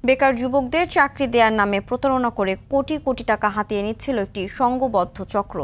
বেকার যুবকদের চাকরি দেওয়ার নামে প্রতারণা করে কোটি কোটি টাকা হাতিয়ে নিচ্ছিল একটি সংঘবদ্ধ চক্র।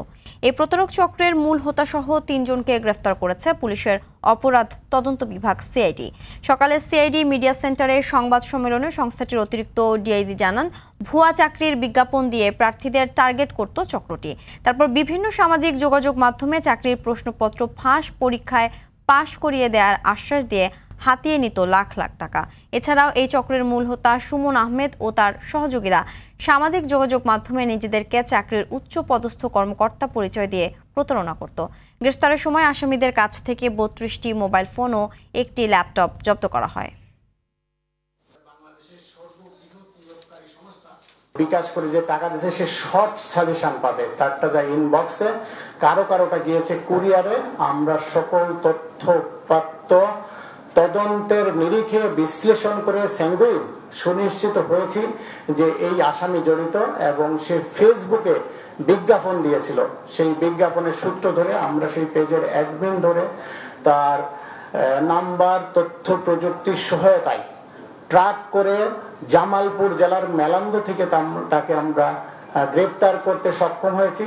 এই প্রতারক চক্রের মূল হোতাসহ ৩ জনকে গ্রেফতার করেছে পুলিশের অপরাধ তদন্ত বিভাগ সিআইডি। সকালে সিআইডি মিডিয়া সেন্টারে সংবাদ সম্মেলনে সংস্থাটির অতিরিক্ত ডিআইজি জানান, ভুয়া চাকরির বিজ্ঞাপন দিয়ে প্রার্থীদের টার্গেট করত চক্রটি। তারপর বিভিন্ন সামাজিক যোগাযোগ মাধ্যমে চাকরির প্রশ্নপত্র ফাঁস, পরীক্ষায় পাশ করিয়ে দেওয়ার আশ্বাস দিয়ে হাতিয়ে নিত লাখ লাখ টাকা। এছাড়াও এই চক্রের মূল হোতা সুমন আহমেদ ও তার সহযোগীরা সামাজিক যোগাযোগ মাধ্যমে নিজেদেরকে চাকরির উচ্চ পদস্থ কর্মকর্তা পরিচয় দিয়ে প্রতারণা করত। গ্রেফতারের সময় আসামিদের কাছ থেকে ৩২টি মোবাইল ফোন ও একটি ল্যাপটপ জব্দ করা হয়। বিকাশ করে যে টাকা দিয়েছে সে শর্ট সাজেশন পাবে, তারটা যায় ইনবক্সে, কারোটা গিয়েছে কুরিয়ারে। আমরা সকল তথ্যপাত্র তদন্তের নিরিখে বিশ্লেষণ করে সুনিশ্চিত হয়েছি যে এই আসামি জড়িত এবং সে ফেসবুকে বিজ্ঞাপন দিয়েছিল। সেই বিজ্ঞাপনের সূত্র ধরে আমরা সেই পেজের অ্যাডমিন ধরে তার নাম্বার, তথ্য প্রযুক্তির সহায়তায় ট্র্যাক করে জামালপুর জেলার মেলান্দ থেকে তাকে আমরা গ্রেপ্তার করতে সক্ষম হয়েছি।